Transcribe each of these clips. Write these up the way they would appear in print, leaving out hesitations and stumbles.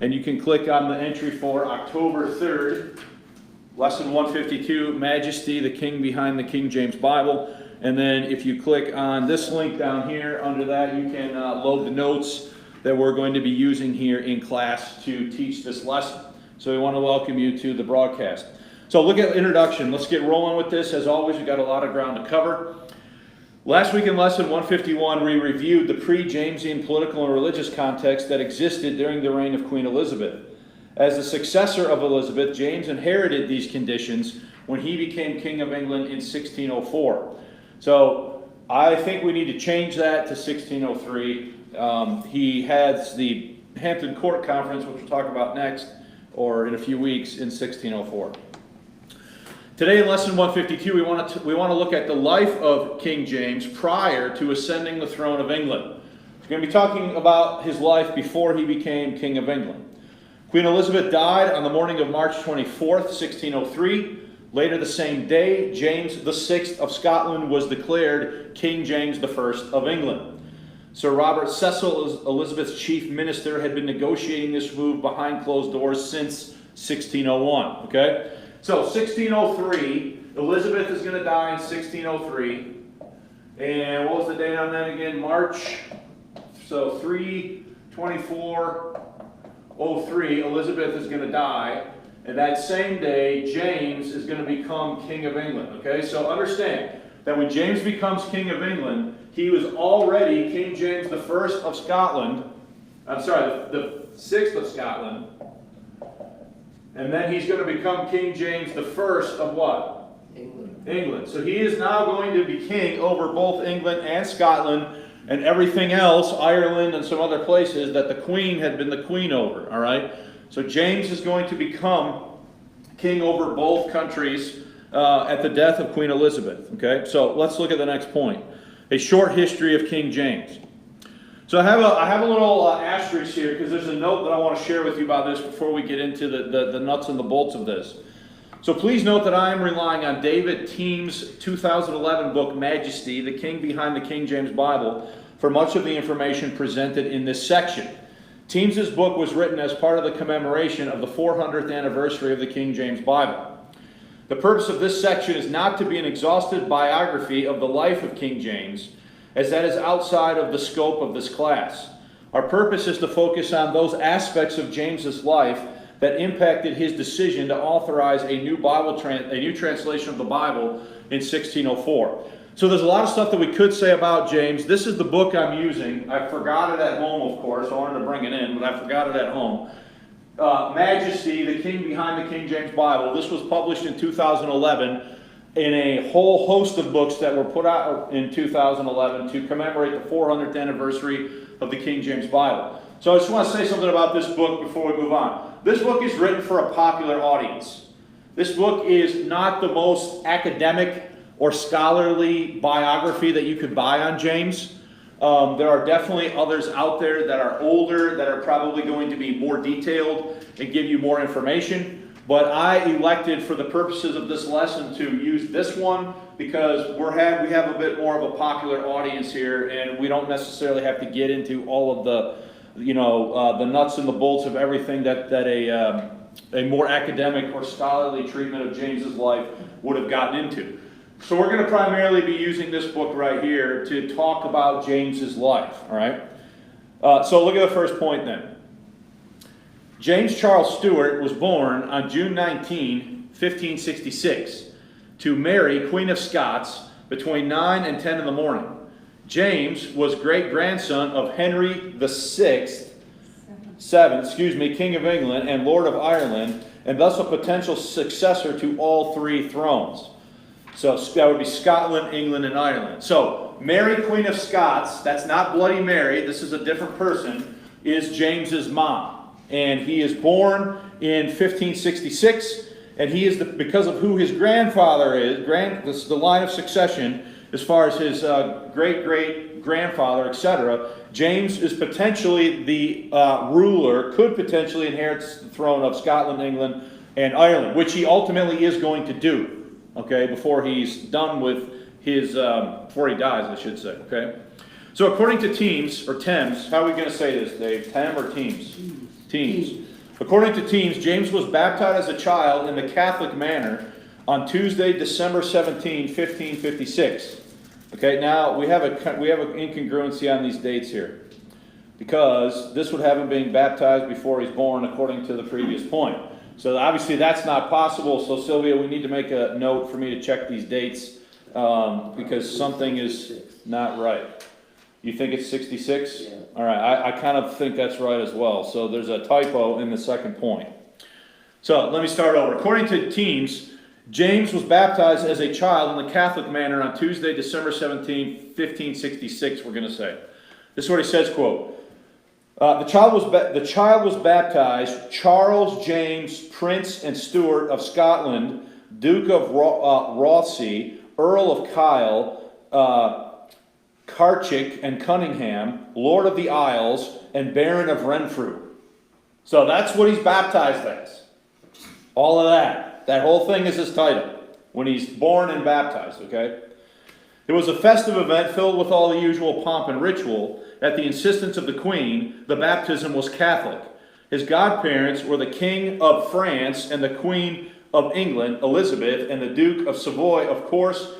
And you can click on the entry for October 3rd, Lesson 152, Majesty, the King Behind the King James Bible. And then if you click on this link down here, under that you can load the notes that we're going to be using here in class to teach this lesson. So we want to welcome you to the broadcast. So look at introduction. Let's get rolling with this. As always, we've got a lot of ground to cover. Last week in Lesson 151, we reviewed the pre-Jamesian political and religious context that existed during the reign of Queen Elizabeth. As the successor of Elizabeth, James inherited these conditions when he became King of England in 1604. So I think we need to change that to 1603. He has the Hampton Court Conference, which we'll talk about next, or in a few weeks, in 1604. Today in Lesson 152, we want to look at the life of King James prior to ascending the throne of England. We're going to be talking about his life before he became King of England. Queen Elizabeth died on the morning of March 24th, 1603. Later the same day, James VI of Scotland was declared King James I of England. Sir Robert Cecil, Elizabeth's chief minister, had been negotiating this move behind closed doors since 1601. Okay? So 1603, Elizabeth is going to die in 1603. And what was the date on that again? March. So 3/24/03, Elizabeth is going to die. And that same day, James is going to become King of England. Okay, so understand that when James becomes King of England, he was already King James I of Scotland. I'm sorry, the 6th of Scotland. And then he's going to become King James I of what? England. So he is now going to be king over both England and Scotland and everything else, Ireland and some other places that the Queen had been the queen over. All right? So James is going to become king over both countries at the death of Queen Elizabeth. Okay? So let's look at the next point. A short history of King James. So I have a little asterisk here because there's a note that I want to share with you about this before we get into the nuts and the bolts of this. So please note that I am relying on David Team's 2011 book, Majestie, the King Behind the King James Bible, for much of the information presented in this section. Team's book was written as part of the commemoration of the 400th anniversary of the King James Bible. The purpose of this section is not to be an exhaustive biography of the life of King James, as that is outside of the scope of this class. Our purpose is to focus on those aspects of James's life that impacted his decision to authorize a new translation of the Bible in 1604. So there's a lot of stuff that we could say about James. This is the book I'm using. I forgot it at home, of course. I wanted to bring it in, but I forgot it at home. Majesty, the King Behind the King James Bible. This was published in 2011 in a whole host of books that were put out in 2011 to commemorate the 400th anniversary of the King James Bible. So I just want to say something about this book before we move on. This book is written for a popular audience. This book is not the most academic or scholarly biography that you could buy on James. There are definitely others out there that are older, that are probably going to be more detailed and give you more information. But I elected for the purposes of this lesson to use this one because we have a bit more of a popular audience here, and we don't necessarily have to get into all of the the nuts and the bolts of everything that a more academic or scholarly treatment of James's life would have gotten into. So we're going to primarily be using this book right here to talk about James's life. All right. So look at the first point then. James Charles Stuart was born on June 19, 1566, to Mary, Queen of Scots, between 9 and 10 in the morning. James was great-grandson of Henry VII, King of England and Lord of Ireland, and thus a potential successor to all three thrones. So that would be Scotland, England, and Ireland. So Mary, Queen of Scots, that's not Bloody Mary, this is a different person, is James's mom. And he is born in 1566, and he is because of who his grandfather is, this is the line of succession as far as his great-great-grandfather, etc. James is potentially the ruler, could potentially inherit the throne of Scotland, England, and Ireland, which he ultimately is going to do, okay, before he's done with his, before he dies, I should say, okay? So according to Thames, how are we going to say this, Dave? Tem or Teams? Teams. According to Teams, James was baptized as a child in the Catholic manner on Tuesday, December 17, 1556. Okay, now we have an incongruency on these dates here, because this would have him being baptized before he's born, according to the previous point. So obviously that's not possible. So Sylvia, we need to make a note for me to check these dates, because something is not right. You think it's 66? Yeah. All right, I kind of think that's right as well. So there's a typo in the second point. So let me start over. According to Teams, James was baptized as a child in the Catholic manner on Tuesday, December 17, 1566, we're going to say. This is what he says, quote, the child was baptized Charles James, Prince and Stewart of Scotland, Duke of Rothesay, Earl of Kyle, Carchick and Cunningham, Lord of the Isles, and Baron of Renfrew. So that's what he's baptized as. All of that. That whole thing is his title when he's born and baptized, okay? It was a festive event filled with all the usual pomp and ritual. At the insistence of the Queen, the baptism was Catholic. His godparents were the King of France and the Queen of England, Elizabeth, and the Duke of Savoy. Of course,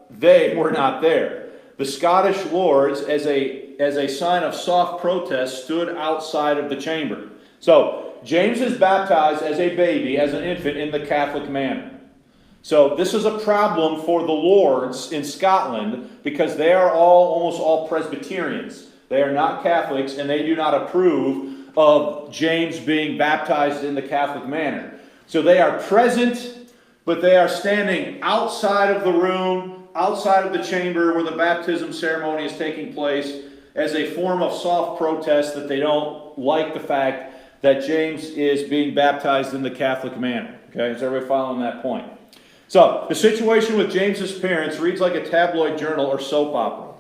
they were not there. The Scottish lords, as a sign of soft protest, stood outside of the chamber. So, James is baptized as a baby, as an infant, in the Catholic manner. So this is a problem for the lords in Scotland, because they are almost all Presbyterians. They are not Catholics, and they do not approve of James being baptized in the Catholic manner. So they are present, but they are standing outside of the room, outside of the chamber where the baptism ceremony is taking place, as a form of soft protest that they don't like the fact that James is being baptized in the Catholic manner. Okay, is everybody following that point? So, the situation with James's parents reads like a tabloid journal or soap opera.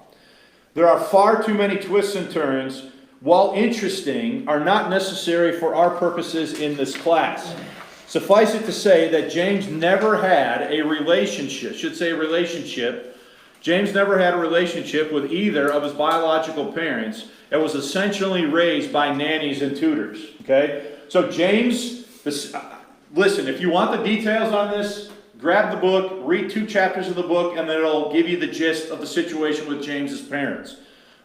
There are far too many twists and turns, while interesting, are not necessary for our purposes in this class. Suffice it to say that James never had a relationship, James never had a relationship with either of his biological parents, and was essentially raised by nannies and tutors. Okay? So James, listen, if you want the details on this, grab the book, read 2 chapters of the book, and then it'll give you the gist of the situation with James's parents.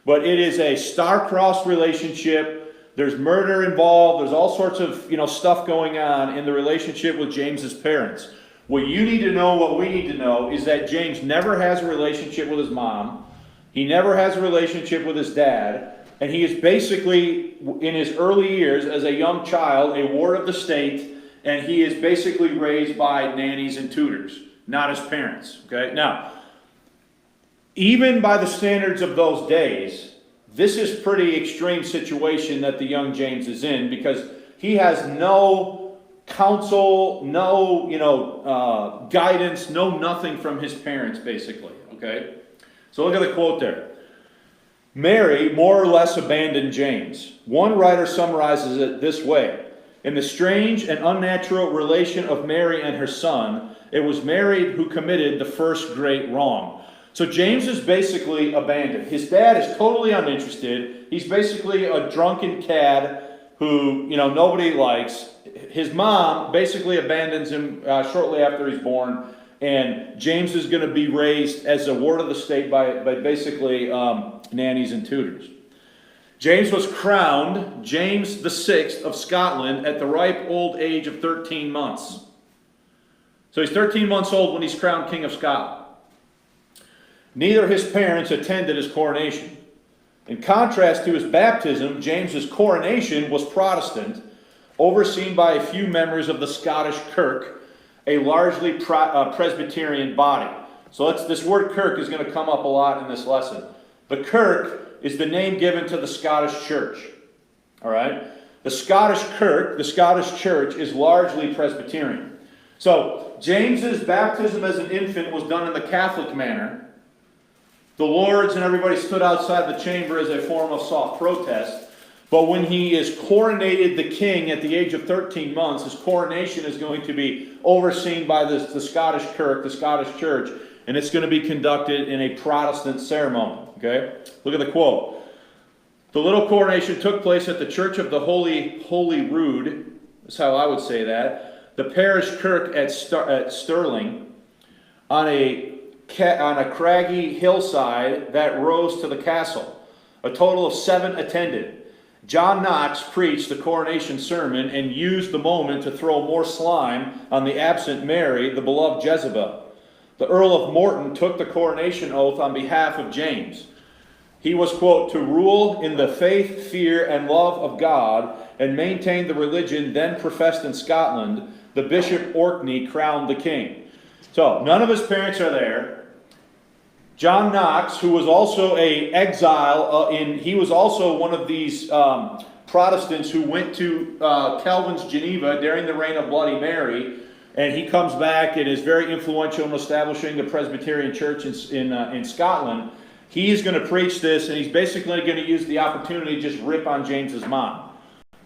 But it is a star-crossed relationship. There's murder involved. There's all sorts of stuff going on in the relationship with James's parents. What you need to know, what we need to know, is that James never has a relationship with his mom. He never has a relationship with his dad. And he is basically, in his early years, as a young child, a ward of the state. And he is basically raised by nannies and tutors, not his parents. Okay? Now, even by the standards of those days, this is a pretty extreme situation that the young James is in, because he has no counsel, no guidance, no nothing from his parents, basically. Okay? So look at the quote there. Mary more or less abandoned James. One writer summarizes it this way. In the strange and unnatural relation of Mary and her son, it was Mary who committed the first great wrong. So James is basically abandoned. His dad is totally uninterested. He's basically a drunken cad who, nobody likes. His mom basically abandons him shortly after he's born, and James is going to be raised as a ward of the state by basically nannies and tutors. James was crowned James VI of Scotland at the ripe old age of 13 months. So he's 13 months old when he's crowned King of Scotland. Neither of his parents attended his coronation. In contrast to his baptism, James's coronation was Protestant, overseen by a few members of the Scottish Kirk, a largely Presbyterian body. So this word Kirk is going to come up a lot in this lesson. The Kirk is the name given to the Scottish Church. All right? The Scottish Kirk, the Scottish Church, is largely Presbyterian. So James's baptism as an infant was done in the Catholic manner. The lords and everybody stood outside the chamber as a form of soft protest. But when he is coronated the king at the age of 13 months, his coronation is going to be overseen by the Scottish Kirk, the Scottish Church, and it's going to be conducted in a Protestant ceremony. Okay? Look at the quote. The little coronation took place at the Church of the Holy Rood, that's how I would say that, the parish kirk at Stirling, on a craggy hillside that rose to the castle. A total of 7 attended. John Knox preached the coronation sermon and used the moment to throw more slime on the absent Mary, the beloved Jezebel. The Earl of Morton took the coronation oath on behalf of James. He was, quote, to rule in the faith, fear, and love of God and maintain the religion then professed in Scotland. The Bishop Orkney crowned the king. So, none of his parents are there. John Knox, who was also an exile, he was also one of these Protestants who went to Calvin's Geneva during the reign of Bloody Mary, and he comes back and is very influential in establishing the Presbyterian Church in Scotland. He is going to preach this, and he's basically going to use the opportunity to just rip on James's mom.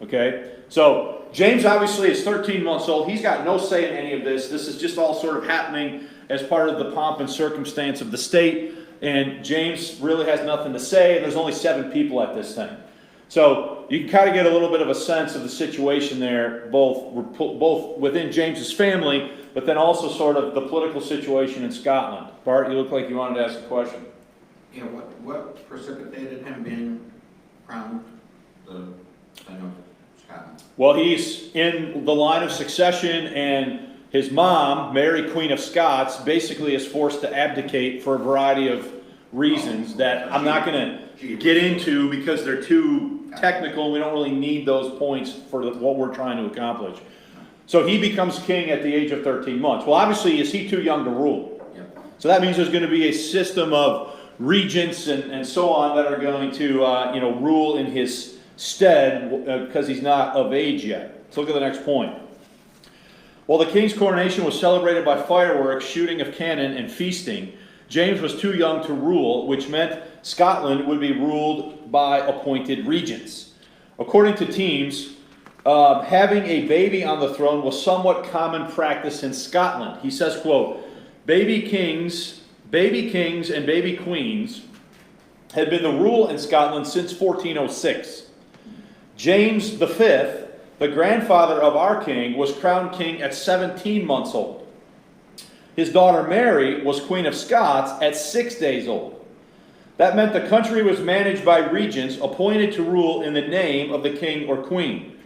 Okay? So, James obviously is 13 months old. He's got no say in any of this. This is just all sort of happening as part of the pomp and circumstance of the state, and James really has nothing to say, and there's only 7 people at this thing. So you can kind of get a little bit of a sense of the situation there, both within James's family, but then also sort of the political situation in Scotland. Bart, you look like you wanted to ask a question. Yeah, what precipitated him being crowned the King of Scotland? Well, he's in the line of succession, and his mom, Mary, Queen of Scots, basically is forced to abdicate for a variety of reasons that I'm not going to get into because they're too technical and we don't really need those points for what we're trying to accomplish. So he becomes king at the age of 13 months. Well, obviously, is he too young to rule? So that means there's going to be a system of regents and so on that are going to rule in his stead because he's not of age yet. Let's look at the next point. While the king's coronation was celebrated by fireworks, shooting of cannon, and feasting, James was too young to rule, which meant Scotland would be ruled by appointed regents. According to Teams, having a baby on the throne was somewhat common practice in Scotland. He says, quote, baby kings and baby queens had been the rule in Scotland since 1406. James V, the grandfather of our king, was crowned king at 17 months old. His daughter Mary was Queen of Scots at 6 days old. That meant the country was managed by regents appointed to rule in the name of the king or queen.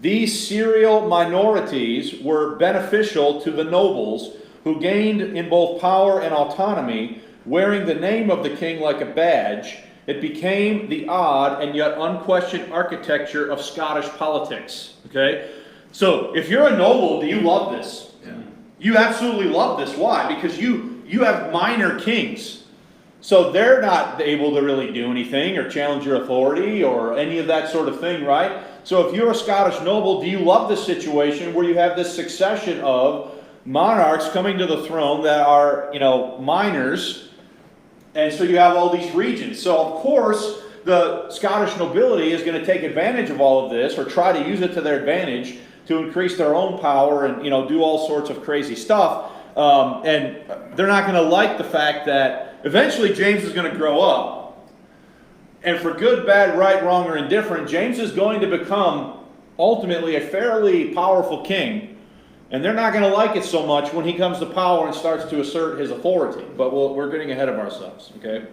These serial minorities were beneficial to the nobles, who gained in both power and autonomy, wearing the name of the king like a badge. It became the odd and yet unquestioned architecture of Scottish politics. Okay? So, if you're a noble, do you love this? Yeah. You absolutely love this. Why? Because you have minor kings. So they're not able to really do anything or challenge your authority or any of that sort of thing, right? So if you're a Scottish noble, do you love this situation where you have this succession of monarchs coming to the throne that are, minors? And so you have all these regents. So, of course, the Scottish nobility is going to take advantage of all of this or try to use it to their advantage to increase their own power and, do all sorts of crazy stuff. And they're not going to like the fact that eventually James is going to grow up. And for good, bad, right, wrong, or indifferent, James is going to become ultimately a fairly powerful king. And they're not going to like it so much when he comes to power and starts to assert his authority. But we're getting ahead of ourselves, okay?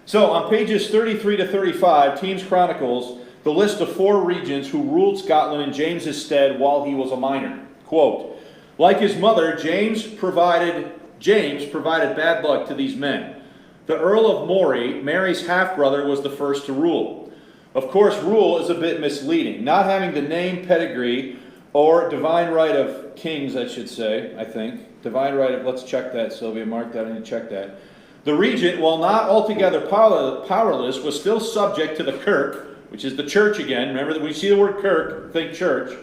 So on pages 33 to 35, Teams chronicles the list of 4 regents who ruled Scotland in James's stead while he was a minor. Quote, like his mother, James provided bad luck to these men. The Earl of Moray, Mary's half-brother, was the first to rule. Of course, rule is a bit misleading. Not having the name, pedigree, or divine right of kings, I should say, I think. Divine right of, let's check that, Sylvia, mark that, I need to check that. The regent, while not altogether powerless, was still subject to the kirk, which is the church again. Remember that when you see the word kirk, think church.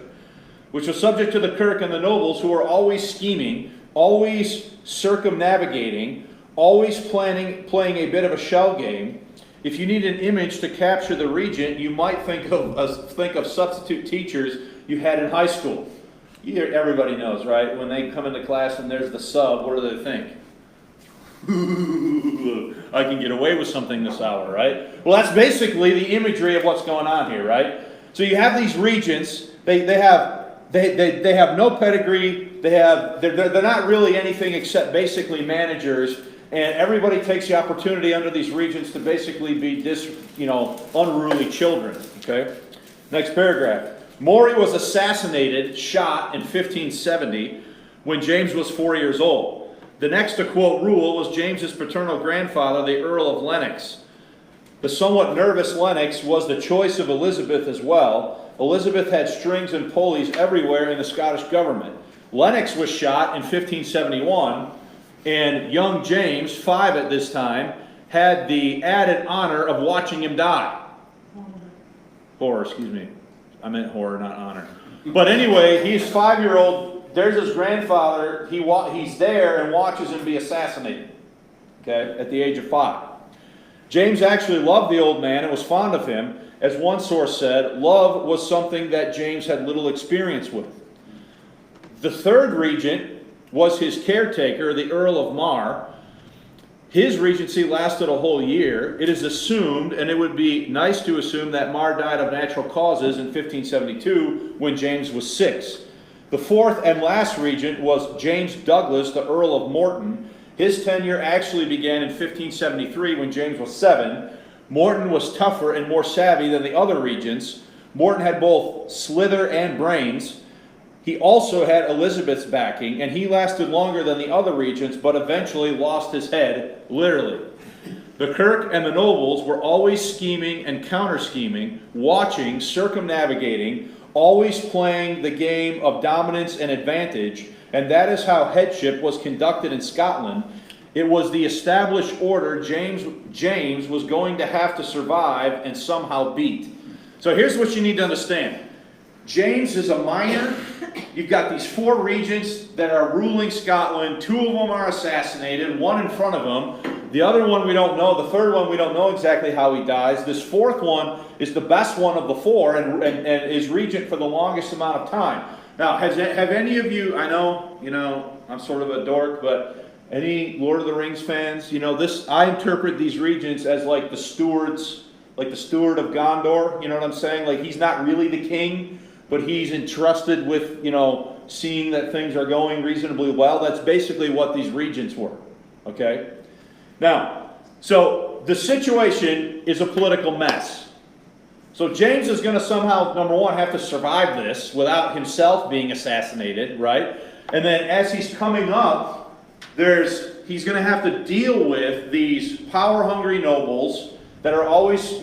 Which was subject to the kirk and the nobles, who were always scheming, always circumnavigating, always playing a bit of a shell game. If you need an image to capture the regent, you might think of substitute teachers you had in high school. Everybody knows, right? When they come into class and there's the sub, what do they think? I can get away with something this hour, right? Well, that's basically the imagery of what's going on here, right? So you have these regents, they have no pedigree, they're not really anything except basically managers, and everybody takes the opportunity under these regents to basically be unruly children, okay? Next paragraph. Maury was assassinated, shot in 1570 when James was 4 years old. The next to quote rule was James's paternal grandfather, the Earl of Lennox. The somewhat nervous Lennox was the choice of Elizabeth as well. Elizabeth had strings and pulleys everywhere in the Scottish government. Lennox was shot in 1571, and young James, 5 at this time, had the added honor of watching him die. Horror, excuse me. I meant horror, not honor. But anyway, he's 5-year-old. There's his grandfather. He's there and watches him be assassinated, okay, at the age of 5. James actually loved the old man and was fond of him. As one source said, love was something that James had little experience with. The third regent was his caretaker, the Earl of Mar. His regency lasted a whole year. It is assumed, and it would be nice to assume, that Mar died of natural causes in 1572 when James was 6. The fourth and last regent was James Douglas, the Earl of Morton. His tenure actually began in 1573 when James was 7. Morton was tougher and more savvy than the other regents. Morton had both slither and brains. He also had Elizabeth's backing, and he lasted longer than the other regents, but eventually lost his head, literally. The Kirk and the nobles were always scheming and counter-scheming, watching, circumnavigating, always playing the game of dominance and advantage, and that is how headship was conducted in Scotland. It was the established order James was going to have to survive and somehow beat. So here's what you need to understand. James is a minor. You've got these 4 regents that are ruling Scotland. 2 of them are assassinated, 1 in front of them. The other one we don't know. The third one we don't know exactly how he dies. This 4th one is the best one of the 4 and is regent for the longest amount of time. Now, have any of you, I know, I'm sort of a dork, but any Lord of the Rings fans, I interpret these regents as like the stewards, like the steward of Gondor, you know what I'm saying? Like he's not really the king, but he's entrusted with, seeing that things are going reasonably well. That's basically what these regents were, okay? Now, so the situation is a political mess. So James is going to somehow, number one, have to survive this without himself being assassinated, right? And then as he's coming up, he's going to have to deal with these power-hungry nobles that are always,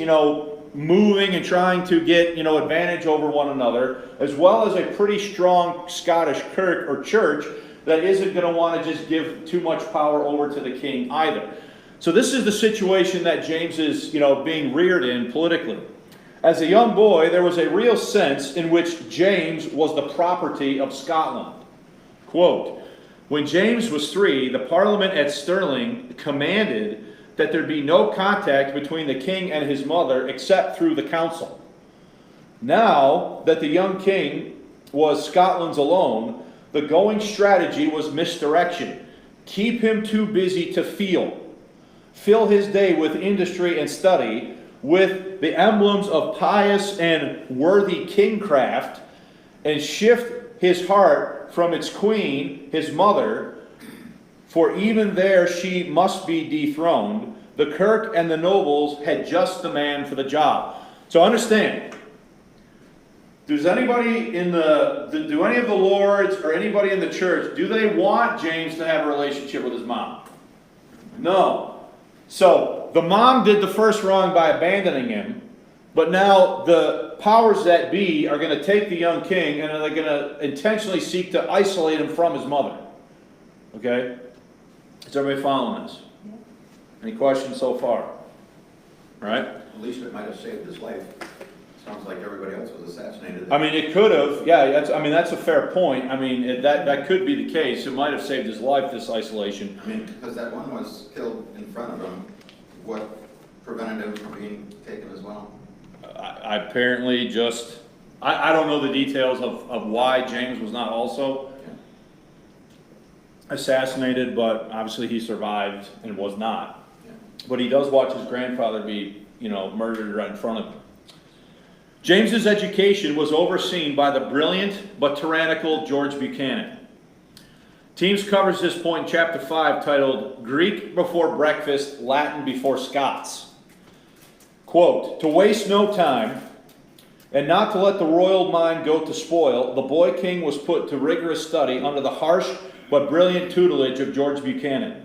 moving and trying to get, advantage over one another, as well as a pretty strong Scottish Kirk or church that isn't going to want to just give too much power over to the king either. So this is the situation that James is, being reared in politically. As a young boy, there was a real sense in which James was the property of Scotland. Quote, when James was 3, the Parliament at Stirling commanded that there be no contact between the king and his mother except through the council. Now that the young king was Scotland's alone, the going strategy was misdirection. Keep him too busy to feel. Fill his day with industry and study, with the emblems of pious and worthy kingcraft, and shift his heart from its queen, his mother, for even there she must be dethroned. The Kirk and the nobles had just the man for the job. So understand, do any of the lords or anybody in the church, do they want James to have a relationship with his mom? No. So the mom did the first wrong by abandoning him, but now the powers that be are going to take the young king and they're going to intentionally seek to isolate him from his mother. Okay? Is everybody following this? Yeah. Any questions so far? All right? At least it might have saved his life. Sounds like everybody else was assassinated. I mean, it could have. Yeah, that's a fair point. I mean, that could be the case. It might have saved his life, this isolation. I mean, because that one was killed in front of him. What prevented him from being taken as well? I apparently just... I don't know the details of why James was not also assassinated, but obviously he survived and was not. but he does watch his grandfather be, murdered right in front of him. James's education was overseen by the brilliant but tyrannical George Buchanan. Teams covers this point in chapter 5, titled Greek before breakfast, Latin before Scots. Quote, to waste no time and not to let the royal mind go to spoil, the boy king was put to rigorous study under the harsh but brilliant tutelage of George Buchanan.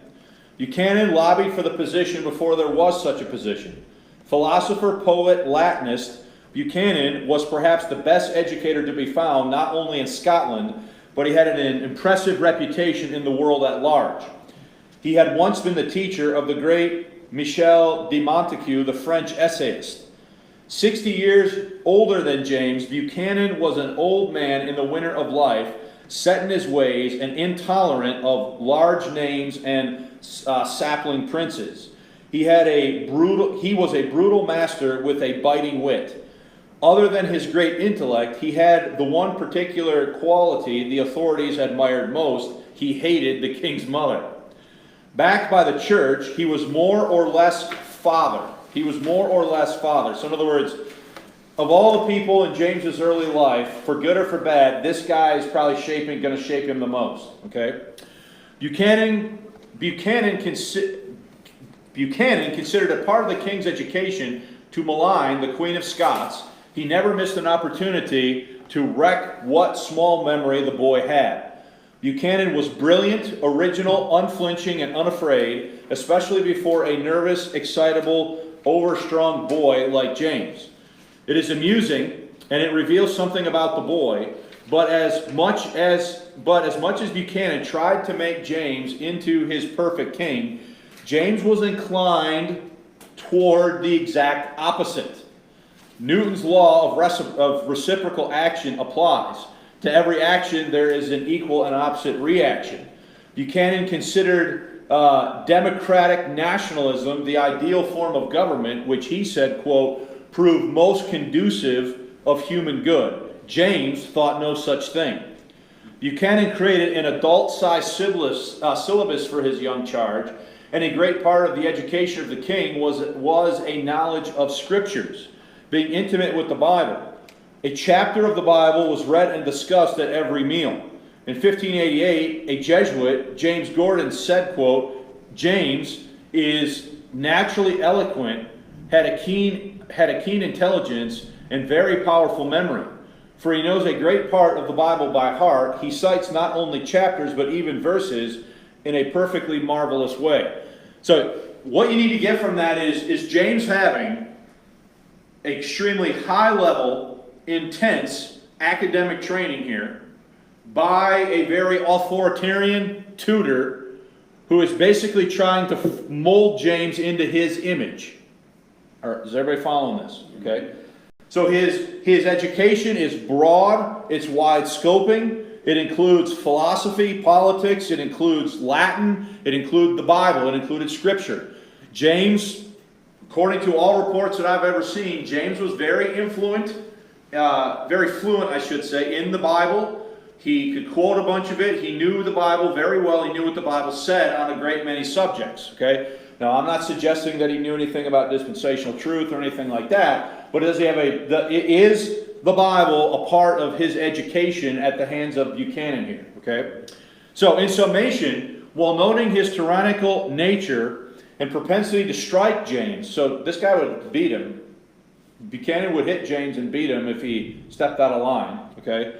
Buchanan lobbied for the position before there was such a position. Philosopher, poet, Latinist, Buchanan was perhaps the best educator to be found not only in Scotland, but he had an impressive reputation in the world at large. He had once been the teacher of the great Michel de Montesquieu, the French essayist. 60 years older than James, Buchanan was an old man in the winter of life, set in his ways and intolerant of large names and sapling princes. He was a brutal master with a biting wit. Other than his great intellect, he had the one particular quality the authorities admired most: he hated the king's mother. Backed by the church, he was more or less father. So in other words, of all the people in James's early life, for good or for bad, this guy is probably going to shape him the most. Okay, Buchanan considered it part of the king's education to malign the Queen of Scots. He never missed an opportunity to wreck what small memory the boy had. Buchanan was brilliant, original, unflinching, and unafraid, especially before a nervous, excitable, overstrung boy like James. It is amusing, and it reveals something about the boy, but as much as Buchanan tried to make James into his perfect king, James was inclined toward the exact opposite. Newton's law of reciprocal action applies. To every action, there is an equal and opposite reaction. Buchanan considered democratic nationalism the ideal form of government, which he said, quote, proved most conducive of human good. James thought no such thing. Buchanan created an adult-sized syllabus for his young charge, and a great part of the education of the king was a knowledge of scriptures, being intimate with the Bible. A chapter of the Bible was read and discussed at every meal. In 1588, a Jesuit, James Gordon, said, quote, James is naturally eloquent, had a keen intelligence, and very powerful memory. For he knows a great part of the Bible by heart. He cites not only chapters, but even verses in a perfectly marvelous way. So what you need to get from that is James having extremely high level, intense academic training here by a very authoritarian tutor who is basically trying to mold James into his image. Is everybody following this? Okay. So his education is broad, it's wide scoping, it includes philosophy, politics, it includes Latin, it includes the Bible, it included Scripture. James, according to all reports that I've ever seen, James was very fluent, I should say, in the Bible. He could quote a bunch of it. He knew the Bible very well. He knew what the Bible said on a great many subjects. Okay. Now, I'm not suggesting that he knew anything about dispensational truth or anything like that, but is the Bible a part of his education at the hands of Buchanan here? Okay. So, in summation, while noting his tyrannical nature and propensity to strike James, so this guy would beat him. Buchanan would hit James and beat him if he stepped out of line. Okay.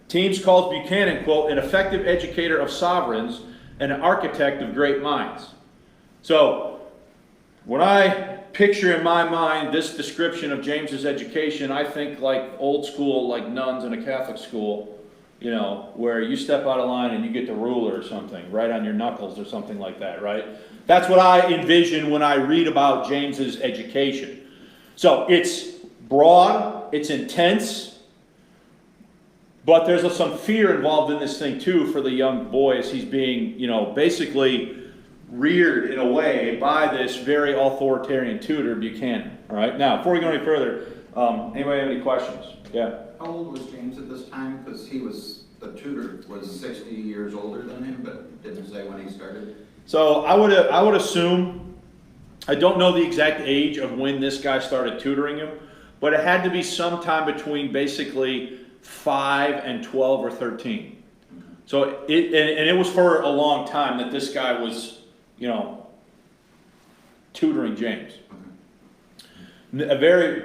Teams calls Buchanan, quote, an effective educator of sovereigns and an architect of great minds. So, when I picture in my mind this description of James's education, I think like old school, like nuns in a Catholic school, where you step out of line and you get the ruler or something, right on your knuckles or something like that, right? That's what I envision when I read about James's education. So, it's broad, it's intense, but there's some fear involved in this thing too for the young boy as he's being, basically reared in a way by this very authoritarian tutor, Buchanan. All right. Now, before we go any further, anybody have any questions? Yeah. How old was James at this time? Because the tutor was 60 years older than him, but didn't say when he started. So I would assume I don't know the exact age of when this guy started tutoring him, but it had to be sometime between basically 5 and 12 or 13. So it was for a long time that this guy was, tutoring James.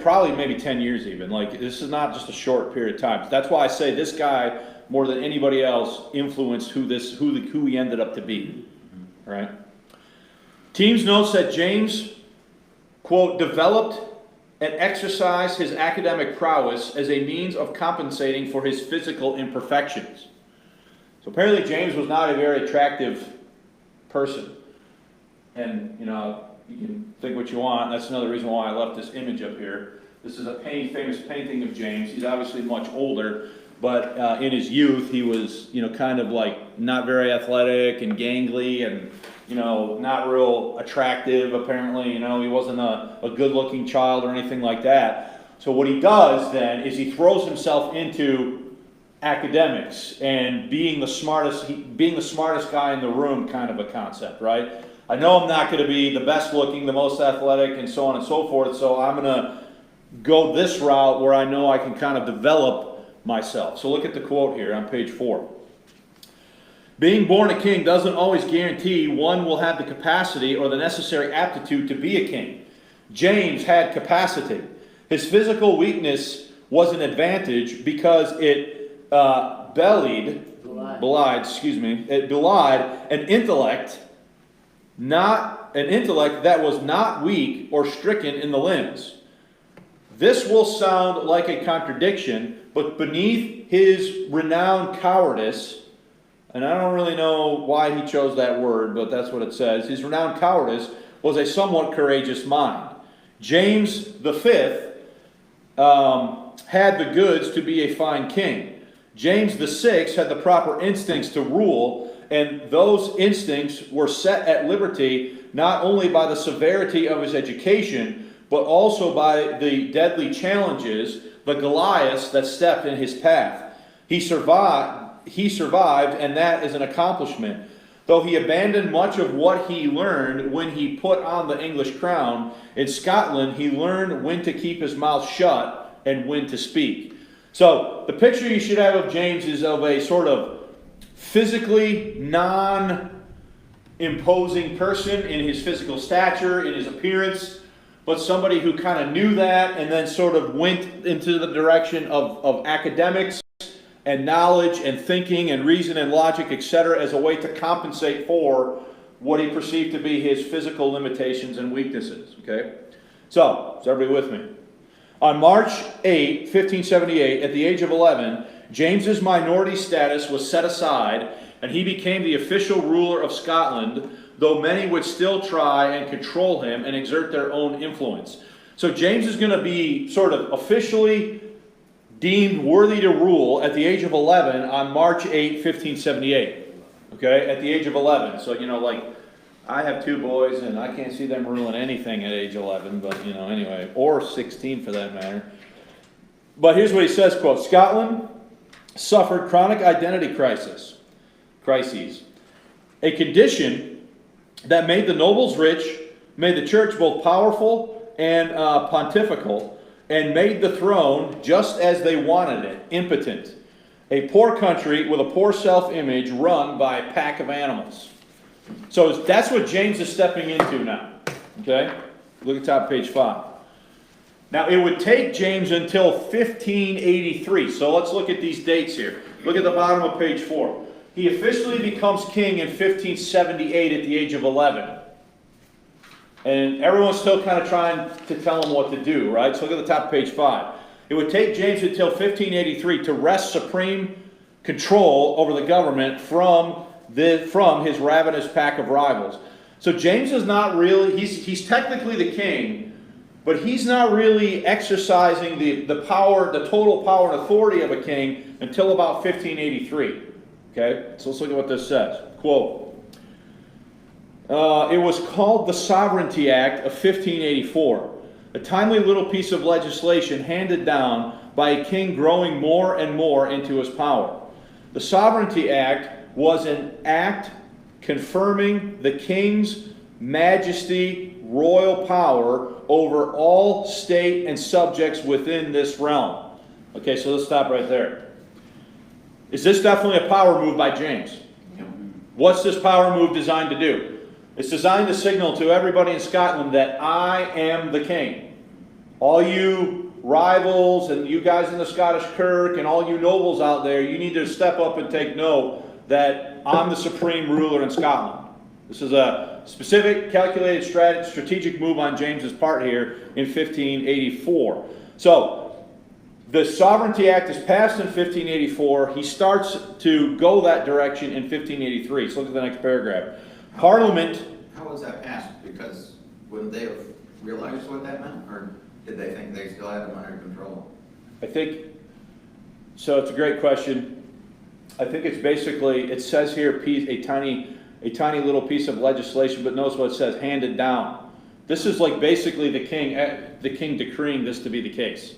Probably maybe 10 years even. Like, this is not just a short period of time. That's why I say this guy, more than anybody else, influenced who he ended up to be. Right? Teams notes that James, quote, developed and exercised his academic prowess as a means of compensating for his physical imperfections. So apparently James was not a very attractive person. And, you can think what you want. That's another reason why I left this image up here. This is a famous painting of James. He's obviously much older, but in his youth he was, kind of like not very athletic and gangly and, not real attractive apparently. He wasn't a good-looking child or anything like that. So what he does then is he throws himself into academics and being the smartest guy in the room kind of a concept, right? I know I'm not going to be the best looking, the most athletic, and so on and so forth, so I'm going to go this route where I know I can kind of develop myself. So look at the quote here on page 4. Being born a king doesn't always guarantee one will have the capacity or the necessary aptitude to be a king. James had capacity. His physical weakness was an advantage because it belied an intellect that was not weak or stricken in the limbs. This will sound like a contradiction, but beneath his renowned cowardice, and I don't really know why he chose that word, but that's what it says, his renowned cowardice was a somewhat courageous mind. James V had the goods to be a fine king. James VI had the proper instincts to rule, and those instincts were set at liberty not only by the severity of his education, but also by the deadly challenges, the Goliaths that stepped in his path. He survived, and that is an accomplishment. Though he abandoned much of what he learned when he put on the English crown, in Scotland he learned when to keep his mouth shut and when to speak. So the picture you should have of James is of a sort of physically non-imposing person in his physical stature, in his appearance, but somebody who kind of knew that and then sort of went into the direction of academics and knowledge and thinking and reason and logic, etc., as a way to compensate for what he perceived to be his physical limitations and weaknesses. Okay? So, is everybody with me? On March 8, 1578, at the age of 11, James's minority status was set aside, and he became the official ruler of Scotland, though many would still try and control him and exert their own influence. So James is going to be sort of officially deemed worthy to rule at the age of 11 on March 8, 1578. Okay, at the age of 11. So, I have 2 boys, and I can't see them ruling anything at age 11, but, anyway, or 16 for that matter. But here's what he says, quote, Scotland suffered chronic identity crises, a condition that made the nobles rich, made the church both powerful and pontifical, and made the throne, just as they wanted it, impotent. A poor country with a poor self-image run by a pack of animals. So that's what James is stepping into now. Okay? Look at top page 5. Now, it would take James until 1583. So let's look at these dates here. Look at the bottom of page 4. He officially becomes king in 1578 at the age of 11. And everyone's still kind of trying to tell him what to do, right? So look at the top of page 5. It would take James until 1583 to wrest supreme control over the government from his ravenous pack of rivals. So James is not really, he's technically the king, but he's not really exercising the power, the total power and authority of a king until about 1583. Okay, so let's look at what this says. Quote, it was called the Sovereignty Act of 1584, a timely little piece of legislation handed down by a king growing more and more into his power. The Sovereignty Act was an act confirming the king's majesty, royal power over all state and subjects within this realm. Okay, so let's stop right there. Is this definitely a power move by James? What's this power move designed to do? It's designed to signal to everybody in Scotland that I am the king. All you rivals and you guys in the Scottish Kirk and all you nobles out there, you need to step up and take note that I'm the supreme ruler in Scotland. This is a specific, calculated, strategic move on James's part here in 1584. So, the Sovereignty Act is passed in 1584. He starts to go that direction in 1583. So look at the next paragraph. Parliament... How was that passed? Because wouldn't they have realized what that meant? Or did they think they still had them under control? I think... So it's a great question. I think it's basically, it says here a tiny little piece of legislation, but notice what it says, handed down. This is like basically the king decreeing this to be the case.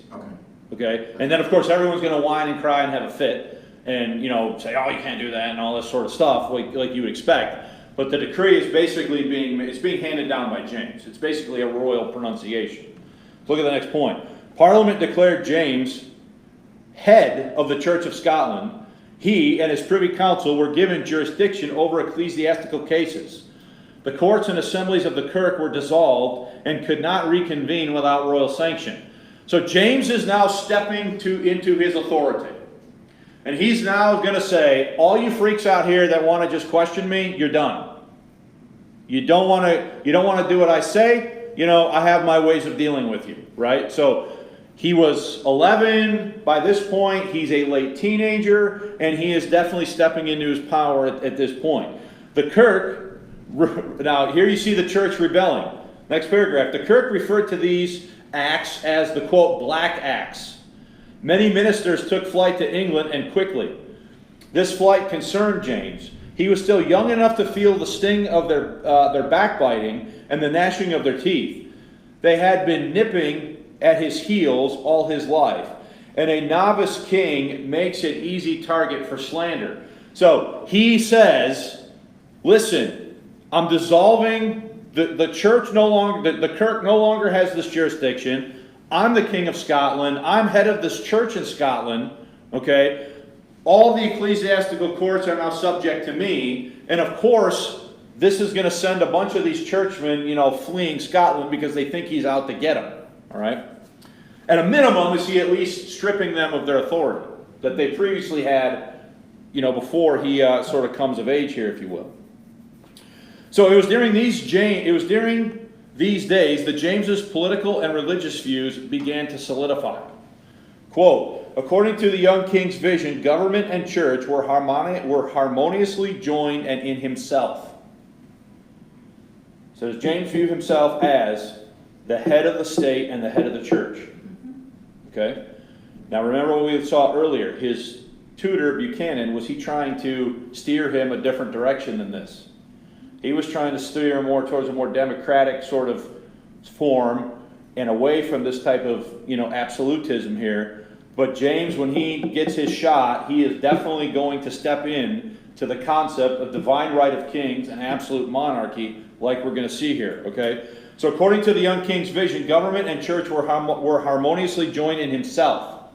Okay? And then of course everyone's going to whine and cry and have a fit and, say, oh, you can't do that and all this sort of stuff like you would expect. But the decree is basically being handed down by James. It's basically a royal pronunciation. Look at the next point. Parliament declared James head of the Church of Scotland. He and his privy council were given jurisdiction over ecclesiastical cases. The courts and assemblies of the Kirk were dissolved and could not reconvene without royal sanction. So James is now stepping into his authority. And he's now going to say, all you freaks out here that want to just question me, you're done. You don't want to do what I say, I have my ways of dealing with you, right? So he was 11 by this point, he's a late teenager, and he is definitely stepping into his power at this point. The Kirk, now here you see the church rebelling. Next paragraph, the Kirk referred to these acts as the, quote, Black Acts. Many ministers took flight to England and quickly. This flight concerned James. He was still young enough to feel the sting of their backbiting and the gnashing of their teeth. They had been nipping at his heels all his life. And a novice king makes an easy target for slander. So he says, listen, I'm dissolving the church no longer, the Kirk no longer has this jurisdiction. I'm the King of Scotland. I'm head of this church in Scotland. Okay? All the ecclesiastical courts are now subject to me. And of course, this is going to send a bunch of these churchmen, fleeing Scotland because they think he's out to get them. All right? At a minimum, is he at least stripping them of their authority that they previously had, before he sort of comes of age here, if you will. So it was during these days that James's political and religious views began to solidify. Quote, according to the young king's vision, government and church were harmoniously joined and in himself. So does James view himself as the head of the state and the head of the church? Okay? Now remember what we saw earlier. His tutor, Buchanan, was he trying to steer him a different direction than this? He was trying to steer him more towards a more democratic sort of form and away from this type of, absolutism here. But James, when he gets his shot, he is definitely going to step in to the concept of divine right of kings and absolute monarchy, like we're going to see here, okay? So according to the young king's vision, government and church were harmoniously joined in himself.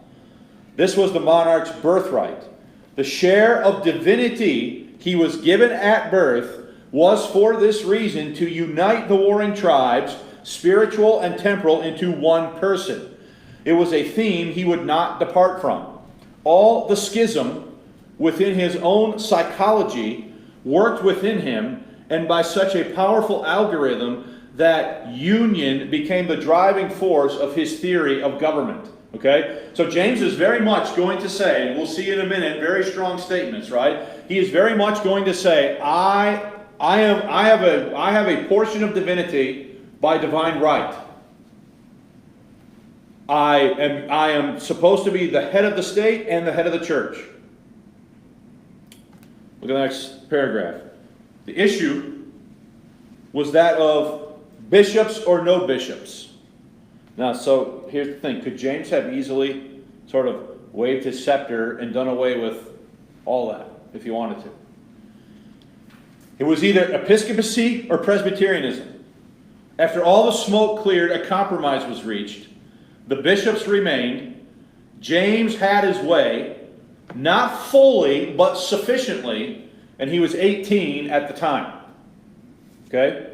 This was the monarch's birthright. The share of divinity he was given at birth was for this reason to unite the warring tribes, spiritual and temporal, into one person. It was a theme he would not depart from. All the schism within his own psychology worked within him, and by such a powerful algorithm that union became the driving force of his theory of government. Okay? So James is very much going to say, and we'll see in a minute, very strong statements, right? He is very much going to say, I have a portion of divinity by divine right. I am supposed to be the head of the state and the head of the church. Look at the next paragraph. The issue was that of bishops or no bishops. Now, so here's the thing. Could James have easily sort of waved his scepter and done away with all that if he wanted to? It was either episcopacy or Presbyterianism. After all the smoke cleared, a compromise was reached. The bishops remained. James had his way, not fully, but sufficiently, and he was 18 at the time. Okay?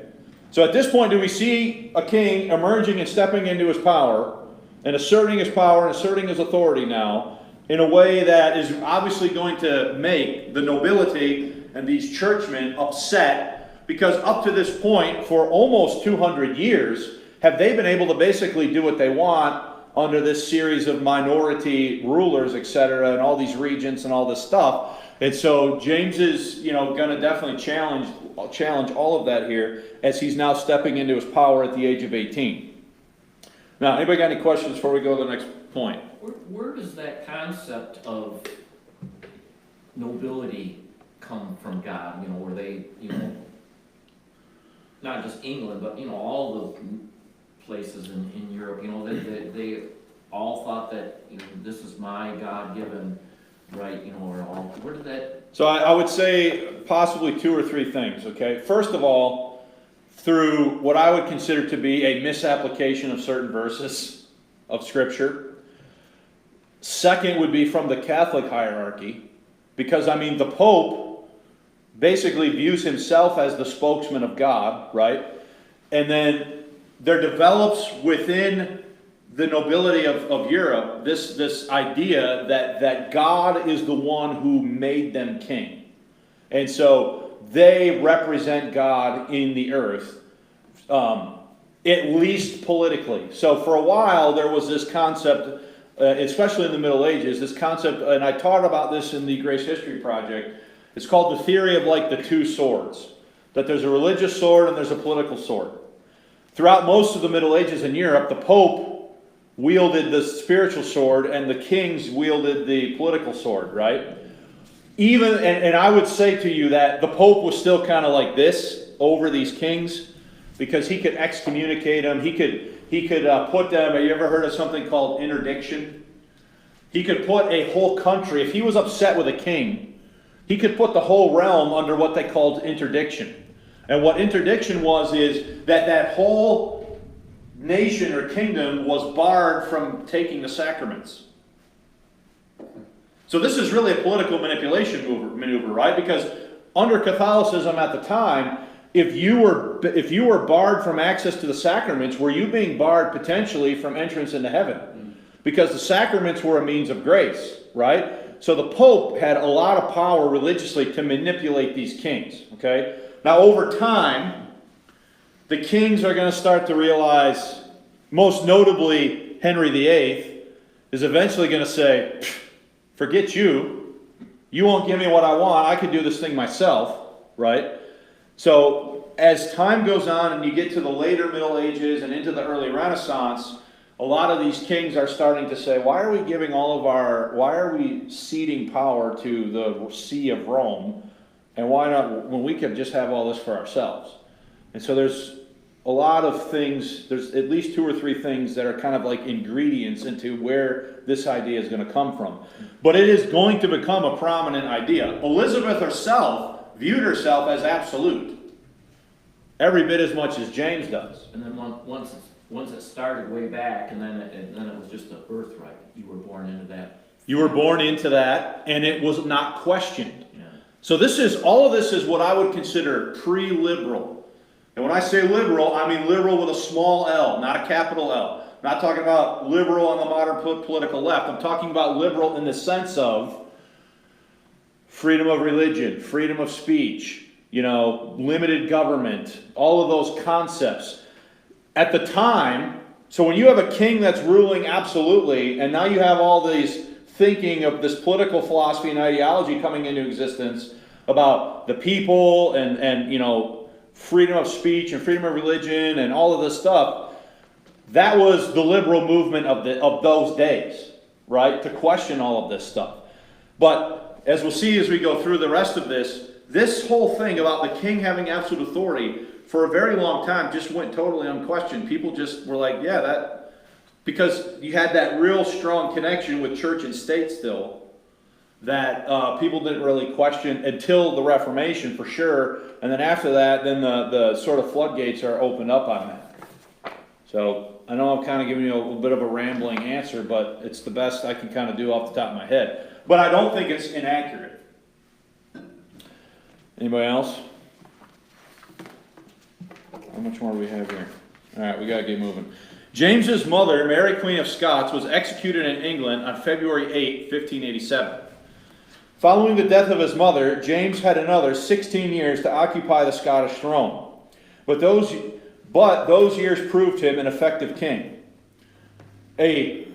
So at this point, do we see a king emerging and stepping into his power, and asserting his power and asserting his authority now, in a way that is obviously going to make the nobility and these churchmen upset, because up to this point, for almost 200 years, have they been able to basically do what they want under this series of minority rulers, etc., and all these regents and all this stuff. And so James is, going to definitely challenge all of that here as he's now stepping into his power at the age of 18. Now, anybody got any questions before we go to the next point? Where does that concept of nobility come from God? Where they, not just England, but all the places in Europe, they all thought that this is my God-given right, or all. Where did that? So I would say possibly two or three things. Okay, first of all, through what I would consider to be a misapplication of certain verses of Scripture. Second would be from the Catholic hierarchy, because the Pope basically views himself as the spokesman of God, right? And then there develops within the nobility of Europe this idea that God is the one who made them king. And so they represent God in the earth, at least politically. So for a while there was this concept, especially in the Middle Ages, this concept, and I taught about this in the Grace History Project. It's called the theory of the two swords. That there's a religious sword and there's a political sword. Throughout most of the Middle Ages in Europe, the Pope wielded the spiritual sword and the kings wielded the political sword, right? And I would say to you that the Pope was still kind of like this over these kings, because he could excommunicate them. He could put them. Have you ever heard of something called interdiction? He could put a whole country, if he was upset with a king, he could put the whole realm under what they called interdiction. And what interdiction is that whole nation or kingdom was barred from taking the sacraments. So this is really a political manipulation maneuver, right? Because under Catholicism at the time, if you were barred from access to the sacraments, were you being barred potentially from entrance into heaven? Because the sacraments were a means of grace, right? So the Pope had a lot of power religiously to manipulate these kings, okay? Now over time, the kings are going to start to realize, most notably Henry VIII, is eventually going to say, forget you. You won't give me what I want. I could do this thing myself, right? So as time goes on and you get to the later Middle Ages and into the early Renaissance, a lot of these kings are starting to say, why are we ceding power to the See of Rome? And why not, when we could just have all this for ourselves? And so there's a lot of things, there's at least two or three things that are kind of like ingredients into where this idea is going to come from. But it is going to become a prominent idea. Elizabeth herself viewed herself as absolute, every bit as much as James does. And then once it started way back, and then it was just a birthright. You were born into that. You were born into that, and it was not questioned. Yeah. So all of this is what I would consider pre-liberal. And when I say liberal, I mean liberal with a small L, not a capital L. I'm not talking about liberal on the modern political left. I'm talking about liberal in the sense of freedom of religion, freedom of speech, limited government, all of those concepts. At the time, so when you have a king that's ruling absolutely, and now you have all these thinking of this political philosophy and ideology coming into existence about the people and freedom of speech and freedom of religion and all of this stuff, that was the liberal movement of those days, right? To question all of this stuff. But as we'll see as we go through the rest of this whole thing about the king having absolute authority for a very long time just went totally unquestioned. People just were like, yeah, that, because you had that real strong connection with church and state still, that people didn't really question until the Reformation for sure. And then after that, then the sort of floodgates are opened up on that. So I know I'm kind of giving you a little bit of a rambling answer, but it's the best I can kind of do off the top of my head. But I don't think it's inaccurate. Anybody else? How much more do we have here? All right, we got to get moving. James's mother, Mary Queen of Scots, was executed in England on February 8, 1587. Following the death of his mother, James had another 16 years to occupy the Scottish throne. But those years proved him an effective king. A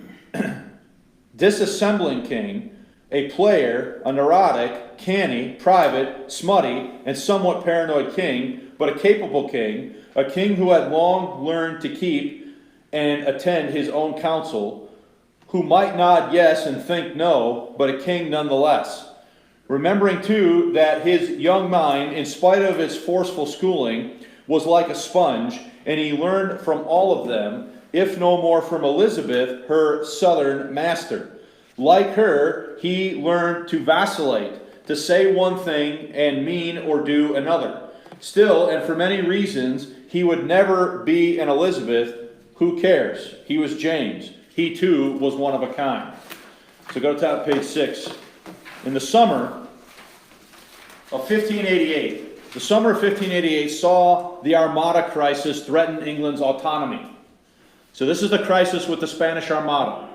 disassembling king, a player, a neurotic, canny, private, smutty, and somewhat paranoid king, but a capable king, a king who had long learned to keep and attend his own counsel, who might nod yes and think no, but a king nonetheless. Remembering, too, that his young mind, in spite of its forceful schooling, was like a sponge, and he learned from all of them, if no more from Elizabeth, her southern master. Like her, he learned to vacillate, to say one thing and mean or do another. Still, and for many reasons, he would never be an Elizabeth. Who cares? He was James. He too was one of a kind. So go to top page 6. In the summer of 1588, the summer of 1588 saw the Armada crisis threaten England's autonomy. So this is the crisis with the Spanish Armada.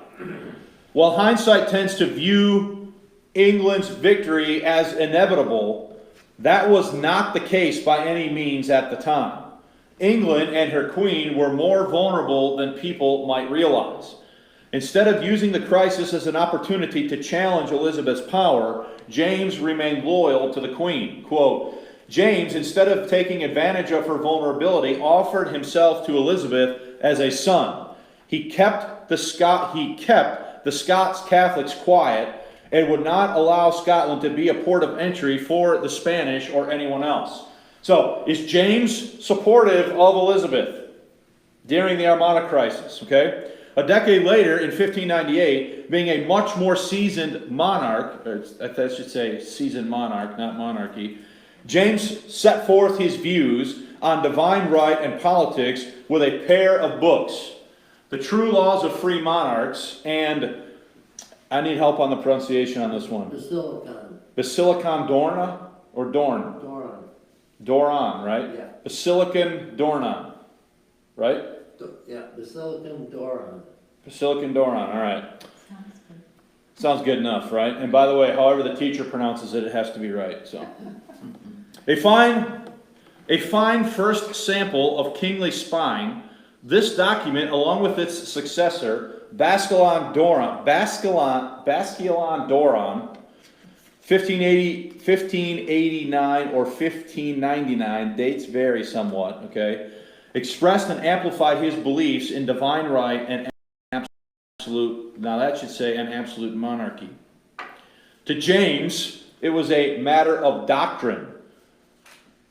While hindsight tends to view England's victory as inevitable, that was not the case by any means at the time. England and her queen were more vulnerable than people might realize. Instead of using the crisis as an opportunity to challenge Elizabeth's power, James remained loyal to the queen. Quote, James, instead of taking advantage of her vulnerability, offered himself to Elizabeth as a son. He kept the Scots Catholics quiet and would not allow Scotland to be a port of entry for the Spanish or anyone else. So, is James supportive of Elizabeth during the Armada crisis? Okay. A decade later, in 1598, being a much more seasoned monarch, or I should say seasoned monarch, not monarchy, James set forth his views on divine right and politics with a pair of books, The True Laws of Free Monarchs, and I need help on the pronunciation on this one. Basilicon Dorna or Dorn? Doron, right? Yeah. Basilican Dornan, right? Yeah, Basilicon Doron. Basilican Doron, all right. Sounds good enough, right? And by the way, however the teacher pronounces it, it has to be right. So, a fine first sample of kingly spine. This document, along with its successor, Basculon Doron, 1589 or 1599, dates vary somewhat, okay, expressed and amplified his beliefs in divine right and absolute, now that should say an absolute monarchy. To James, it was a matter of doctrine.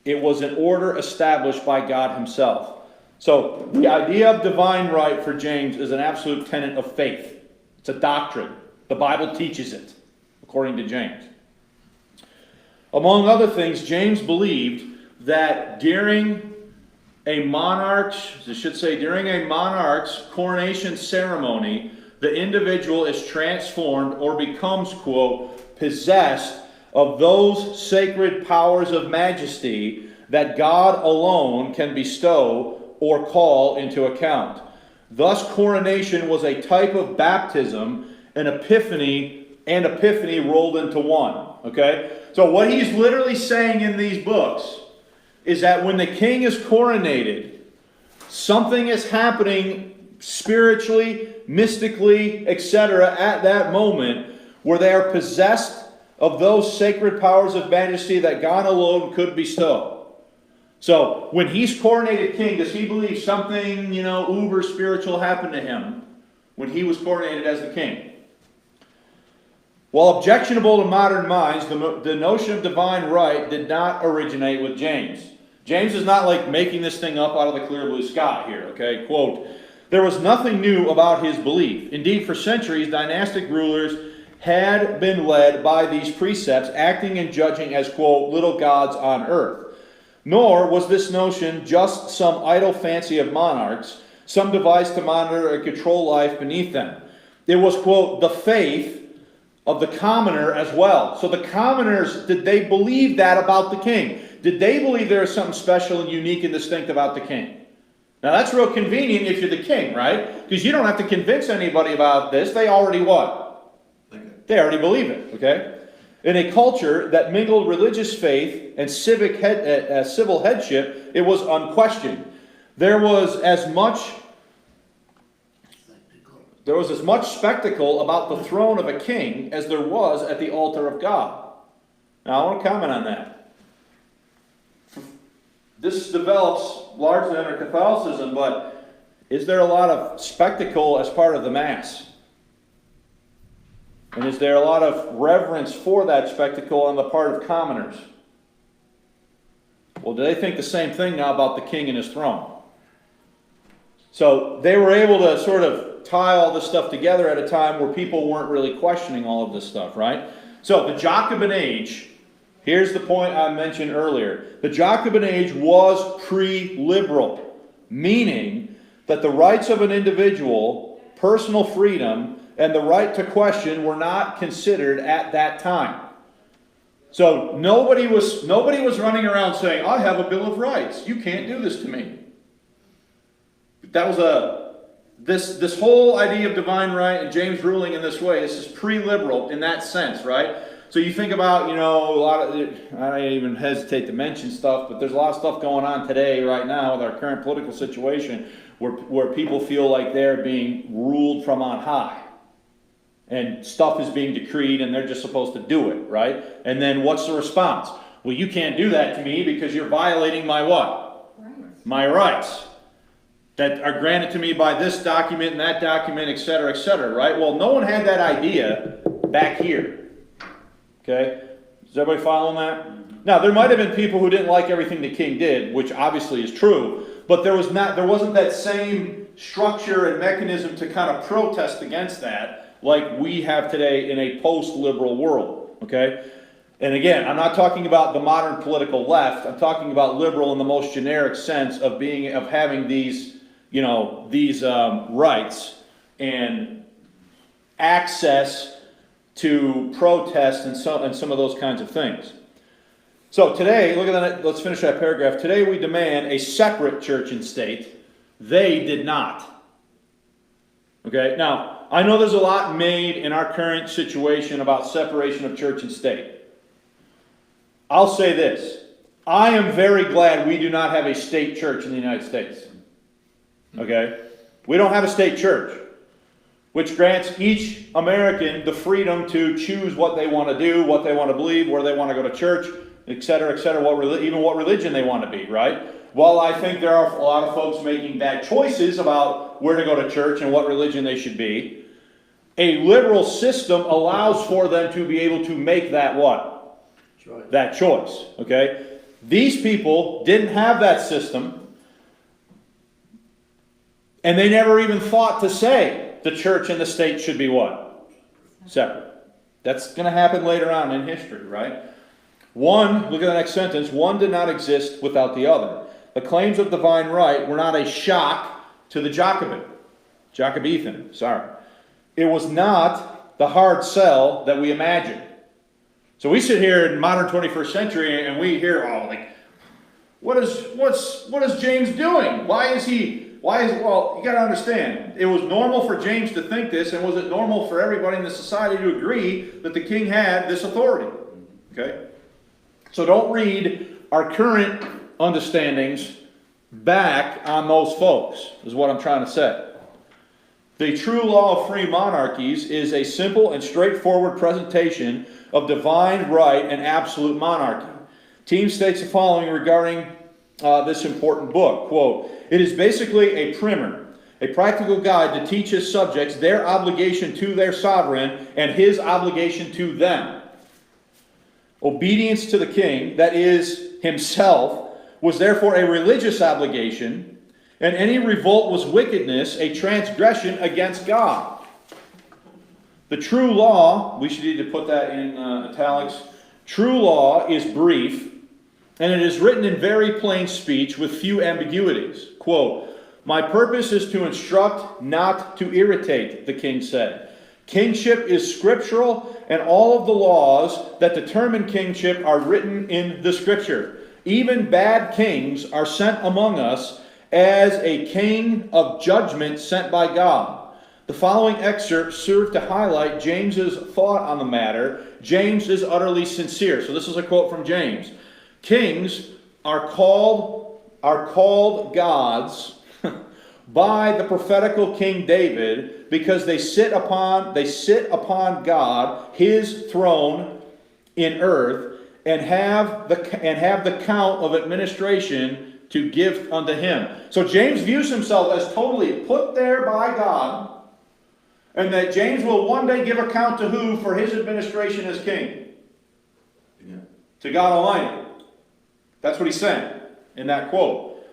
It was an order established by God himself. So the idea of divine right for James is an absolute tenet of faith. It's a doctrine. The Bible teaches it, according to James. Among other things, James believed that during a monarch's coronation ceremony, the individual is transformed or becomes, quote, possessed of those sacred powers of majesty that God alone can bestow or call into account. Thus, coronation was a type of baptism, an epiphany, and epiphany rolled into one. Okay? So what he's literally saying in these books is that when the king is coronated, something is happening spiritually, mystically, etc. at that moment where they are possessed of those sacred powers of majesty that God alone could bestow. So when he's coronated king, does he believe something, uber spiritual happened to him when he was coronated as the king? While objectionable to modern minds, the notion of divine right did not originate with James. James is not like making this thing up out of the clear blue sky here, okay? Quote, there was nothing new about his belief. Indeed, for centuries, dynastic rulers had been led by these precepts, acting and judging as, quote, little gods on earth. Nor was this notion just some idle fancy of monarchs, some device to monitor and control life beneath them. It was, quote, the faith of the commoner as well. So the commoners, did they believe that about the king? Did they believe there is something special and unique and distinct about the king? Now that's real convenient if you're the king, right? Because you don't have to convince anybody about this. They already what? They already believe it, okay? In a culture that mingled religious faith and civil headship, it was unquestioned. There was as much spectacle about the throne of a king as there was at the altar of God. Now I want to comment on that. This develops largely under Catholicism, but is there a lot of spectacle as part of the Mass? And is there a lot of reverence for that spectacle on the part of commoners? Well, do they think the same thing now about the king and his throne? So they were able to sort of tie all this stuff together at a time where people weren't really questioning all of this stuff, right? So the Jacobin age, here's the point I mentioned earlier. The Jacobin age was pre-liberal, meaning that the rights of an individual, personal freedom, and the right to question were not considered at that time. So nobody was running around saying, I have a Bill of Rights. You can't do this to me. That was this whole idea of divine right and James ruling in this way. This is pre-liberal in that sense, right? So you think about, a lot of, I don't even hesitate to mention stuff, but there's a lot of stuff going on today, right now, with our current political situation, where people feel like they're being ruled from on high. And stuff is being decreed and they're just supposed to do it, right? And then what's the response? Well, you can't do that to me because you're violating my what? Rights. My rights that are granted to me by this document and that document, etc., right? Well, no one had that idea back here. Okay? Is everybody following that? Now, there might have been people who didn't like everything the king did, which obviously is true, but there wasn't that same structure and mechanism to kind of protest against that like we have today in a post-liberal world, okay? And again, I'm not talking about the modern political left. I'm talking about liberal in the most generic sense of having these, rights and access to protest and some of those kinds of things. So today, look at that. Let's finish that paragraph. Today we demand a separate church and state. They did not. Okay, now, I know there's a lot made in our current situation about separation of church and state. I'll say this. I am very glad we do not have a state church in the United States. Okay? We don't have a state church, which grants each American the freedom to choose what they want to do, what they want to believe, where they want to go to church, etc., even what religion they want to be, right? While I think there are a lot of folks making bad choices about where to go to church and what religion they should be, a liberal system allows for them to be able to make that what? Choice. That choice, okay? These people didn't have that system, and they never even thought to say the church and the state should be what? Separate. That's going to happen later on in history, right? One, look at the next sentence, one did not exist without the other. The claims of divine right were not a shock to the Jacobin. It was not the hard sell that we imagine. So we sit here in modern 21st century and we hear, what is James doing? Well, you got to understand, it was normal for James to think this, and was it normal for everybody in the society to agree that the king had this authority? Okay? So don't read our current understandings back on those folks, is what I'm trying to say. The true law of free monarchies is a simple and straightforward presentation of divine right and absolute monarchy. Team states the following regarding this important book, quote, "It is basically a primer, a practical guide to teach his subjects their obligation to their sovereign and his obligation to them. Obedience to the king, that is, himself, was therefore a religious obligation, and any revolt was wickedness, a transgression against God. The true law," we should need to put that in italics, "true law is brief, and it is written in very plain speech with few ambiguities. Quote, My purpose is to instruct, not to irritate, the king said. Kingship is scriptural, and all of the laws that determine kingship are written in the scripture. Even bad kings are sent among us as a king of judgment sent by God. The following excerpts serve to highlight James's thought on the matter. James is utterly sincere. So this is a quote from James. Kings are called gods by the prophetical King David because they sit upon God, his throne in earth, and have the count of administration to give unto him. So James views himself as totally put there by God, and that James will one day give account to who for his administration as king? Yeah. To God Almighty. That's what he's saying in that quote.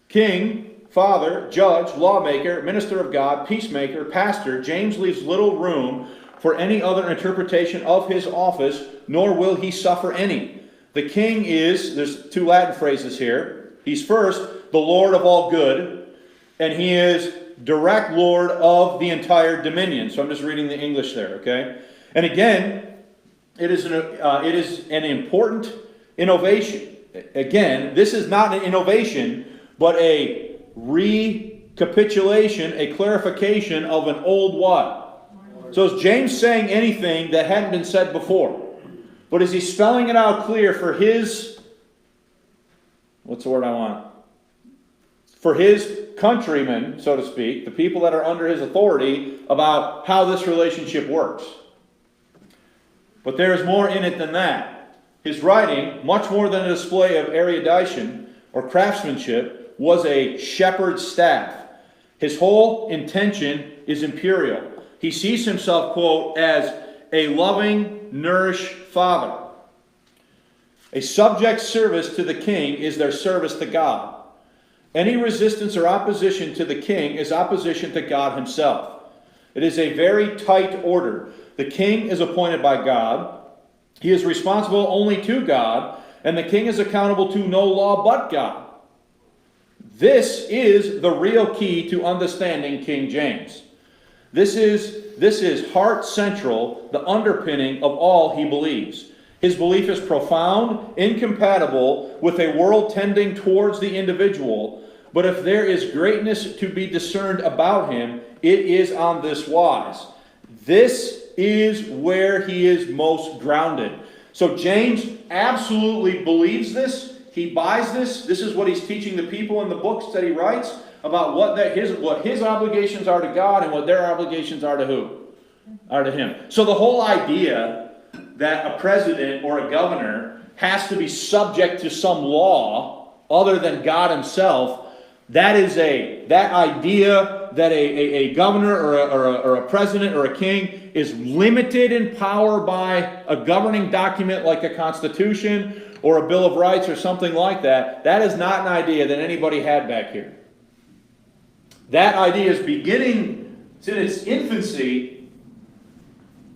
King, father, judge, lawmaker, minister of God, peacemaker, pastor, James leaves little room for any other interpretation of his office, nor will he suffer any. The king is, there's two Latin phrases here. He's first, the Lord of all good, and he is direct Lord of the entire dominion. So I'm just reading the English there, okay? And again, it is an important innovation. Again, this is not an innovation, but a recapitulation, a clarification of an old what? So is James saying anything that hadn't been said before? But is he spelling it out clear for his, what's the word I want? For his countrymen, so to speak, the people that are under his authority, about how this relationship works. But there is more in it than that. His writing, much more than a display of erudition or craftsmanship, was a shepherd's staff. His whole intention is imperial. He sees himself, quote, as a loving, nourished father. A subject's service to the king is their service to God. Any resistance or opposition to the king is opposition to God himself. It is a very tight order. The king is appointed by God. He is responsible only to God, and the king is accountable to no law but God. This is the real key to understanding King James. This is heart central, the underpinning of all he believes. His belief is profound, incompatible with a world tending towards the individual. But if there is greatness to be discerned about him, it is on this wise. This is where he is most grounded. So James absolutely believes this. He buys this. This is what he's teaching the people in the books that he writes about what his obligations are to God and what their obligations are to who? Are to him. So the whole idea that a president or a governor has to be subject to some law other than God himself, that idea that a governor or a president or a king is limited in power by a governing document like a constitution or a Bill of Rights or something like that, that is not an idea that anybody had back here. That idea is beginning, it's in its infancy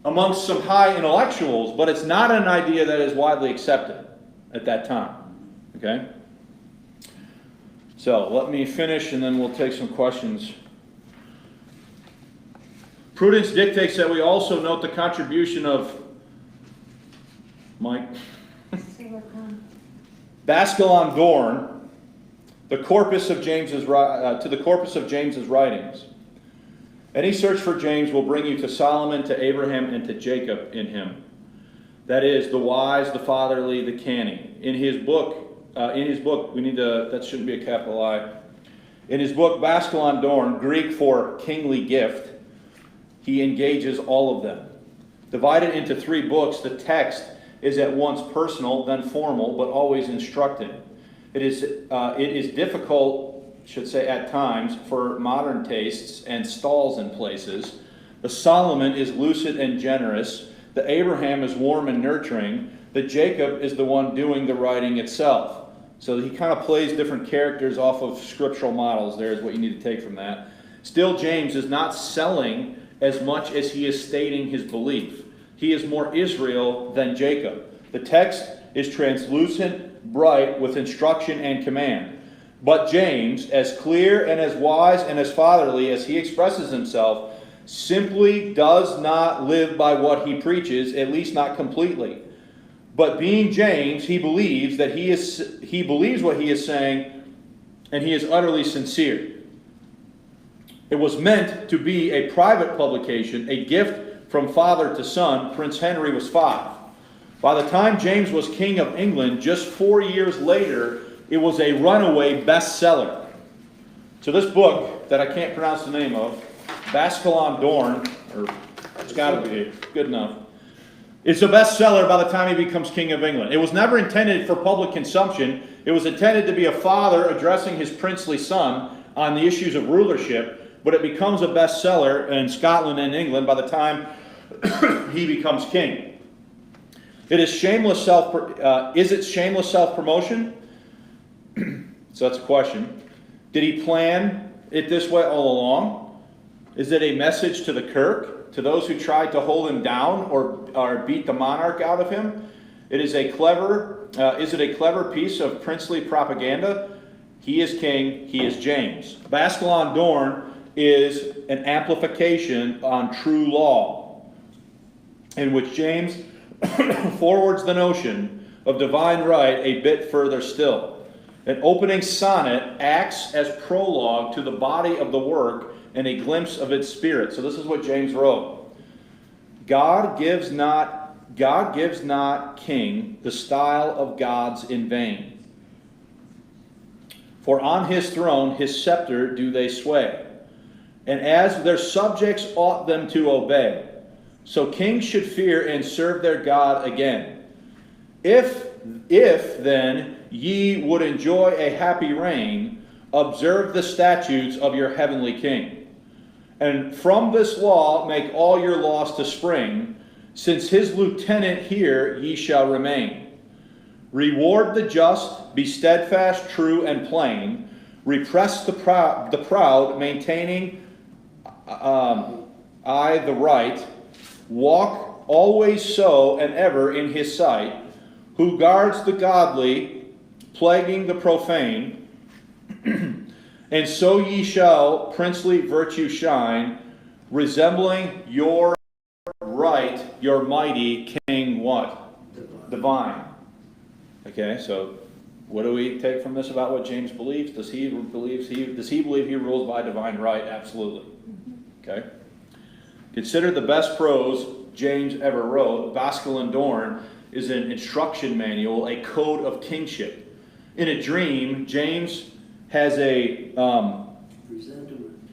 amongst some high intellectuals, but it's not an idea that is widely accepted at that time. Okay? So let me finish and then we'll take some questions. Prudence dictates that we also note the contribution of Mike Bascalon Dorn, the corpus of James's to the corpus of James's writings. Any search for James will bring you to Solomon, to Abraham, and to Jacob in him. That is, the wise, the fatherly, the canny. In his book, we need to, that shouldn't be a capital I. In his book, Bascalon Dorn, Greek for kingly gift, he engages all of them. Divided into 3 books, the text is at once personal, then formal, but always instructing. It is difficult, should say at times, for modern tastes and stalls in places. The Solomon is lucid and generous. The Abraham is warm and nurturing. The Jacob is the one doing the writing itself. So he kind of plays different characters off of scriptural models. There is what you need to take from that. Still, James is not selling as much as he is stating his belief. He is more Israel than Jacob. The text is translucent, bright, with instruction and command. But James, as clear and as wise and as fatherly as he expresses himself, simply does not live by what he preaches, at least not completely. But being James, he believes what he is saying, and he is utterly sincere. It was meant to be a private publication, a gift from father to son. Prince Henry was 5. By the time James was King of England, just 4 years later, it was a runaway bestseller. So this book, that I can't pronounce the name of, Basculon Dorn, or it's got to be good enough, it's a bestseller by the time he becomes King of England. It was never intended for public consumption. It was intended to be a father addressing his princely son on the issues of rulership, but it becomes a bestseller in Scotland and England by the time he becomes king. It is shameless is it shameless self-promotion? So that's a question. Did he plan it this way all along? Is it a message to the Kirk, to those who tried to hold him down or beat the monarch out of him? Is it a clever piece of princely propaganda? He is king, he is James. Basculon Dorn is an amplification on true law, in which James forwards the notion of divine right a bit further still. An opening sonnet acts as prologue to the body of the work and a glimpse of its spirit. So this is what James wrote. God gives not king the style of gods in vain. For on his throne his scepter do they sway, and as their subjects ought them to obey. So kings should fear and serve their God again. If then ye would enjoy a happy reign, observe the statutes of your heavenly King. And from this law make all your laws to spring, since his lieutenant here ye shall remain. Reward the just, be steadfast, true, and plain. Repress the proud, maintaining the right. Walk always so and ever in his sight, who guards the godly, plaguing the profane. And so ye shall princely virtue shine, resembling your right, your mighty King what? Divine. Okay, so what do we take from this about what James believes? Does he believe he rules by divine right? Absolutely. Okay. Considered the best prose James ever wrote, Basculon Dorn is an instruction manual, a code of kingship. In a dream, James has a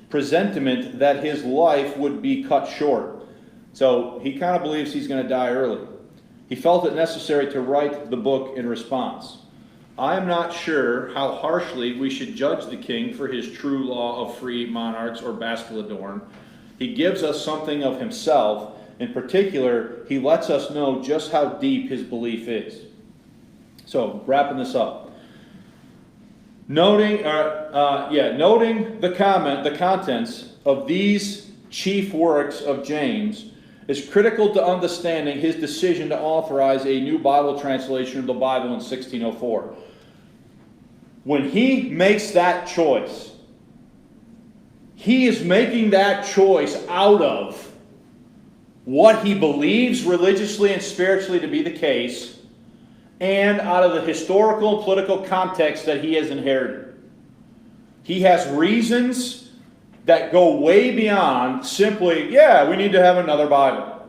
presentiment that his life would be cut short. So he kind of believes he's going to die early. He felt it necessary to write the book in response. I am not sure how harshly we should judge the king for his true law of free monarchs or Basculon Dorn. He gives us something of himself. In particular, he lets us know just how deep his belief is. So, wrapping this up. Noting the contents of these chief works of James is critical to understanding his decision to authorize a new Bible translation of the Bible in 1604. When he makes that choice, he is making that choice out of what he believes religiously and spiritually to be the case, and out of the historical and political context that he has inherited. He has reasons that go way beyond simply, yeah, we need to have another Bible.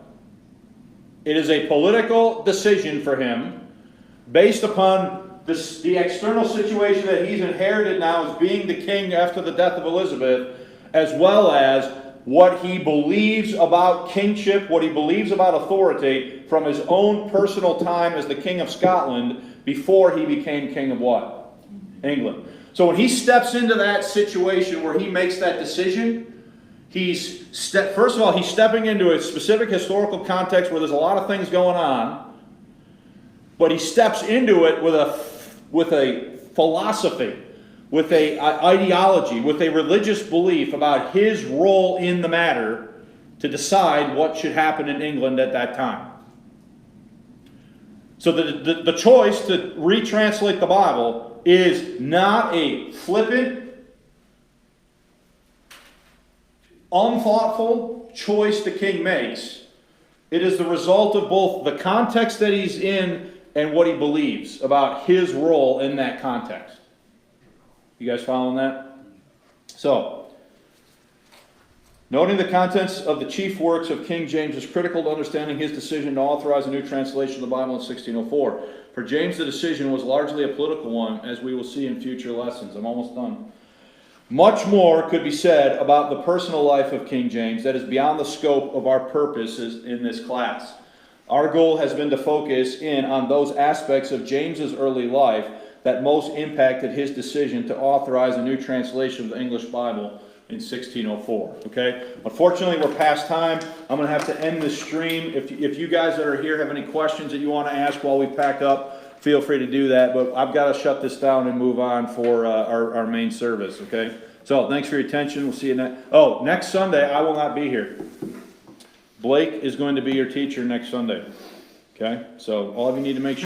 It is a political decision for him based upon the external situation that he's inherited now as being the king after the death of Elizabeth, as well as what he believes about kingship, what he believes about authority from his own personal time as the King of Scotland before he became king of what? England. So when he steps into that situation where he makes that decision, first of all, he's stepping into a specific historical context where there's a lot of things going on, but he steps into it with a philosophy, with an ideology, with a religious belief about his role in the matter to decide what should happen in England at that time. So the choice to retranslate the Bible is not a flippant, unthoughtful choice the king makes. It is the result of both the context that he's in and what he believes about his role in that context. You guys following that? So, noting the contents of the chief works of King James is critical to understanding his decision to authorize a new translation of the Bible in 1604. For James, the decision was largely a political one, as we will see in future lessons. I'm almost done. Much more could be said about the personal life of King James that is beyond the scope of our purposes in this class. Our goal has been to focus in on those aspects of James's early life that most impacted his decision to authorize a new translation of the English Bible in 1604. Okay? Unfortunately, we're past time. I'm going to have to end this stream. If you guys that are here have any questions that you want to ask while we pack up, feel free to do that. But I've got to shut this down and move on for our main service. Okay? So thanks for your attention. We'll see you next. Oh, next Sunday I will not be here. Blake is going to be your teacher next Sunday. Okay? So all of you need to make sure.